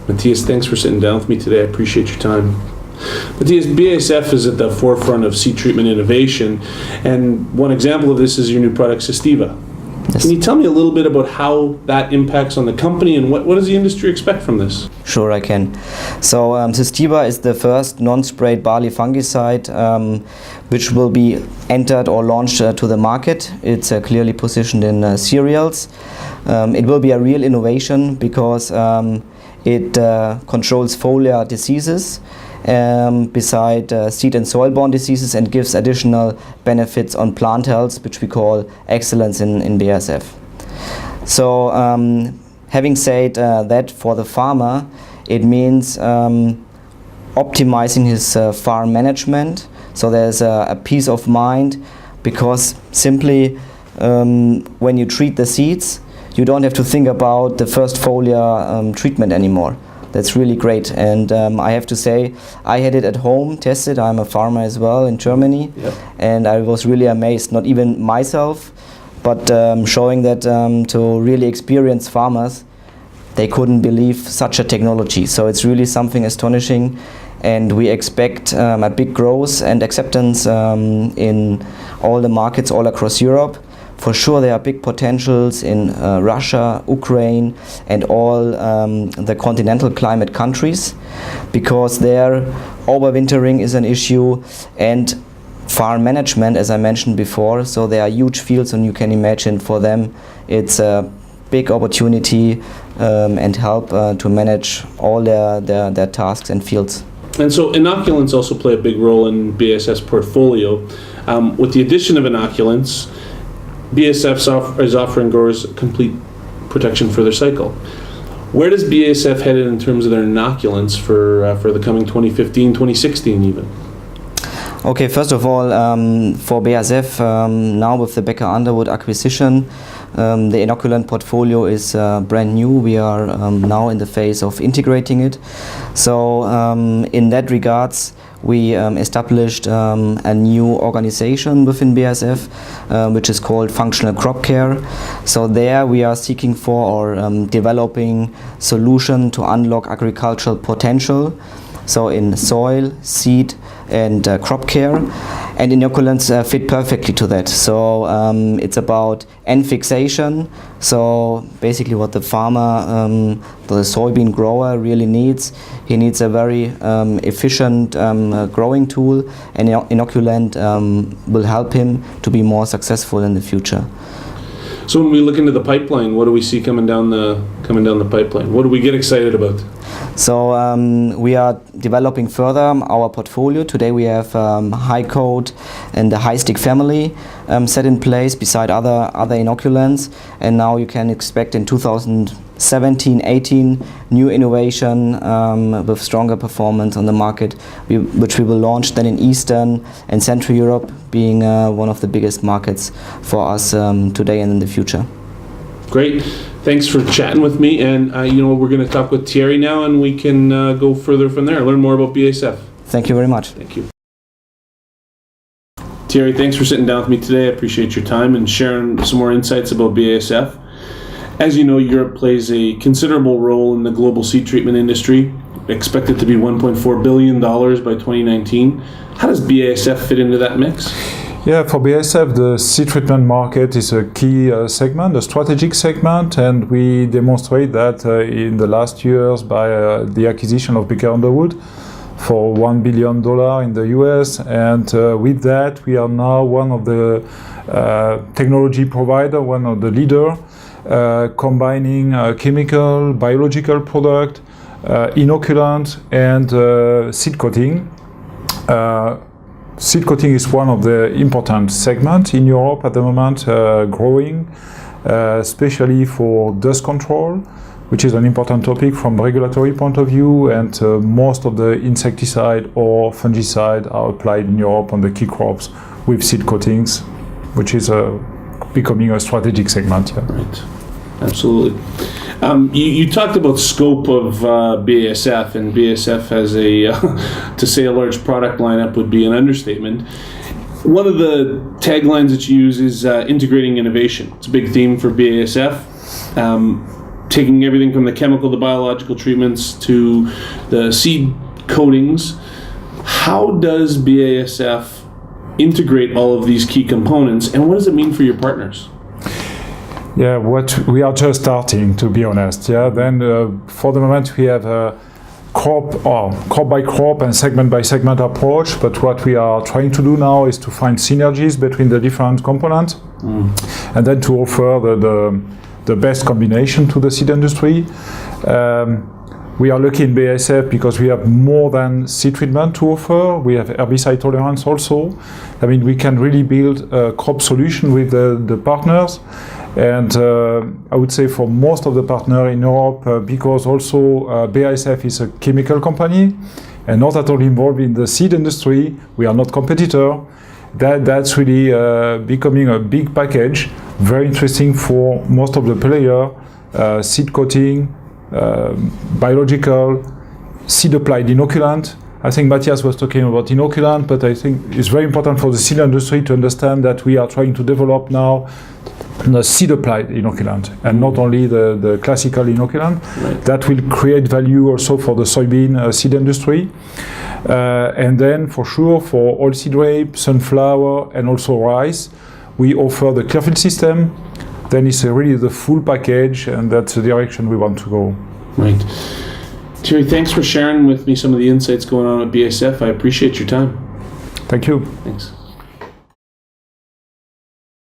Matthias, thanks for sitting down with me today. I appreciate your time. Matthias, BASF is at the forefront of seed treatment innovation, and one example of this is your new product, Sestiva. Yes. Can you tell me a little bit about how that impacts on the company, and what does the industry expect from this? Sure, I can. So Sestiva is the first non-sprayed barley fungicide which will be entered or launched to the market. It's clearly positioned in cereals. It will be a real innovation because it controls foliar diseases beside seed and soil-borne diseases, and gives additional benefits on plant health, which we call excellence in BASF. So having said that, for the farmer, it means optimizing his farm management. So there's a peace of mind, because simply when you treat the seeds, you don't have to think about the first foliar treatment anymore. That's really great, and I have to say, I had it at home, tested. I'm a farmer as well in Germany, yep. And I was really amazed, not even myself, but showing that to really experienced farmers, they couldn't believe such a technology. So it's really something astonishing, and we expect a big growth and acceptance in all the markets all across Europe. For sure, there are big potentials in Russia, Ukraine, and all the continental climate countries, because there overwintering is an issue, and farm management, as I mentioned before. So there are huge fields, and you can imagine for them it's a big opportunity and help to manage all their tasks and fields. And so inoculants also play a big role in BASF's portfolio. With the addition of inoculants, BASF is offering growers complete protection for their cycle. Where does BASF headed in terms of their inoculants for the coming 2015, 2016 even? Okay, first of all, for BASF, now with the Becker Underwood acquisition, the inoculant portfolio is brand new. We are now in the phase of integrating it. So in that regards, we established a new organization within BASF, which is called Functional Crop Care. So there we are seeking for or developing solution to unlock agricultural potential. So in soil, seed, and crop care, and inoculants fit perfectly to that. So it's about N fixation. So basically what the farmer, the soybean grower really needs, he needs a very efficient growing tool, and inoculant will help him to be more successful in the future. So when we look into the pipeline, what do we see coming down the pipeline? What do we get excited about? So we are developing further our portfolio. Today we have high coat and the high stick family set in place beside other inoculants, and now you can expect in 2017-18 new innovation with stronger performance on the market, which we will launch then in Eastern and Central Europe, being one of the biggest markets for us today and in the future. Great. Thanks for chatting with me, and we're going to talk with Thierry now, and we can go further from there, learn more about BASF. Thank you very much. Thank you. Thierry, thanks for sitting down with me today. I appreciate your time and sharing some more insights about BASF. As you know, Europe plays a considerable role in the global seed treatment industry, expected to be $1.4 billion by 2019. How does BASF fit into that mix? Yeah, for BASF, the seed treatment market is a key segment, a strategic segment, and we demonstrate that in the last years by the acquisition of Becker Underwood for $1 billion in the US, and with that we are now one of the technology provider, one of the leader, combining chemical, biological product, inoculant, and seed coating. Seed coating is one of the important segments in Europe at the moment, growing, especially for dust control, which is an important topic from regulatory point of view, and most of the insecticide or fungicide are applied in Europe on the key crops with seed coatings, which is becoming a strategic segment. Yeah. Right, absolutely. You talked about scope of BASF, and BASF has to say a large product lineup would be an understatement. One of the taglines that you use is integrating innovation. It's a big theme for BASF. taking everything from the chemical, the biological treatments to the seed coatings. How does BASF integrate all of these key components, and what does it mean for your partners? Yeah, what we are just starting, to be honest. Yeah, then for the moment we have a crop by crop and segment by segment approach. But what we are trying to do now is to find synergies between the different components, and then to offer the best combination to the seed industry. We are lucky in BASF because we have more than seed treatment to offer. We have herbicide tolerance also. I mean, we can really build a crop solution with the partners. And I would say for most of the partners in Europe, because also BASF is a chemical company and not at all involved in the seed industry, we are not competitor. That's really becoming a big package, very interesting for most of the players, seed coating, biological, seed applied inoculant. I think Matthias was talking about inoculant, but I think it's very important for the seed industry to understand that we are trying to develop now the seed applied inoculant and not only the classical inoculant. Right. That will create value also for the soybean seed industry. And then for sure for oilseed rape, sunflower and also rice, we offer the Clearfield system. Then it's really the full package, and that's the direction we want to go. Right. Thierry, thanks for sharing with me some of the insights going on at BASF. I appreciate your time. Thank you. Thanks.